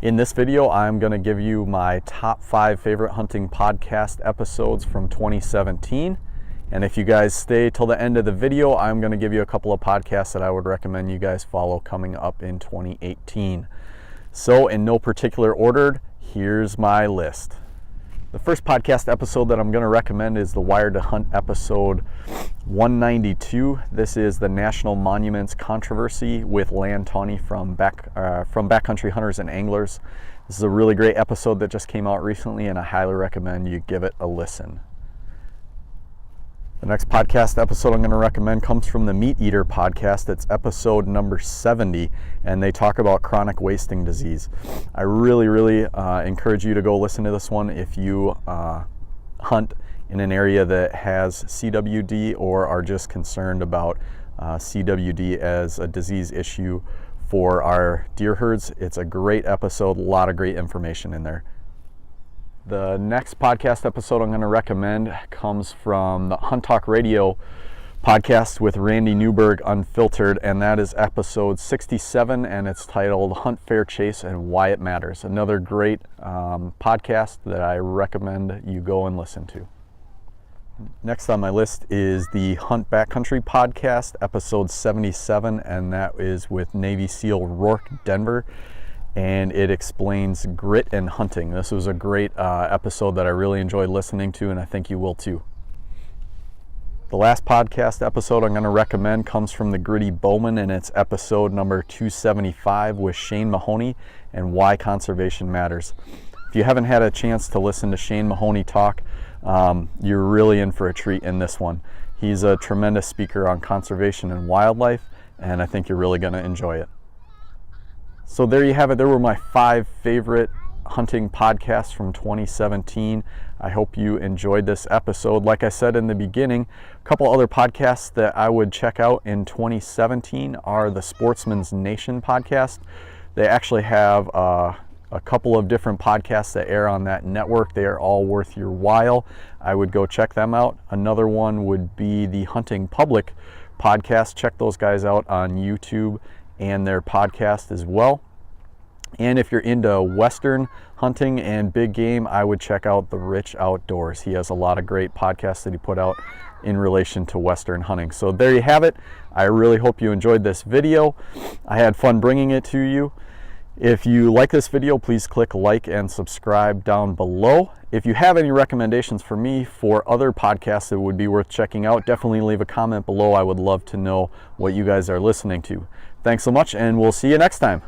In this video, I'm going to give you my top 5 favorite hunting podcast episodes from 2017. And if you guys stay till the end of the video, I'm going to give you a couple of podcasts that I would recommend you guys follow coming up in 2018. So in no particular order, here's my list. The first podcast episode that I'm going to recommend is the Wired to Hunt episode 192. This is the National Monuments Controversy with Land Tawney from Backcountry Hunters and Anglers. This is a really great episode that just came out recently, and I highly recommend you give it a listen. The next podcast episode I'm going to recommend comes from the Meateater Podcast. It's episode number 70, and they talk about chronic wasting disease. I really encourage you to go listen to this one if you hunt in an area that has CWD or are just concerned about CWD as a disease issue for our deer herds. It's a great episode, a lot of great information in there. The next podcast episode I'm going to recommend comes from the Hunt Talk Radio podcast with Randy Newberg Unfiltered, and that is episode 67, and it's titled Hunt Fair Chase and Why It Matters. Another great podcast that I recommend you go and listen to. Next on my list is the Hunt Backcountry Podcast, episode 77, and that is with Navy SEAL Rourke Denver. And it explains grit and hunting. This was a great episode that I really enjoyed listening to, and I think you will too. The last podcast episode I'm going to recommend comes from the Gritty Bowmen, and it's episode number 275 with Shane Mahoney and Why Conservation Matters. If you haven't had a chance to listen to Shane Mahoney talk, you're really in for a treat in this one. He's a tremendous speaker on conservation and wildlife, and I think you're really going to enjoy it. So there you have it. There were my 5 favorite hunting podcasts from 2017. I hope you enjoyed this episode. Like I said in the beginning, a couple other podcasts that I would check out in 2017 are the Sportsman's Nation podcast. They actually have a couple of different podcasts that air on that network. They are all worth your while. I would go check them out. Another one would be the Hunting Public podcast. Check those guys out on YouTube and their podcast as well. And if you're into Western hunting and big game, I would check out The Rich Outdoors. He has a lot of great podcasts that he put out in relation to Western hunting. So there you have it. I really hope you enjoyed this video. I had fun bringing it to you. If you like this video, please click like and subscribe down below. If you have any recommendations for me for other podcasts that would be worth checking out, definitely leave a comment below. I would love to know what you guys are listening to. Thanks so much, and we'll see you next time.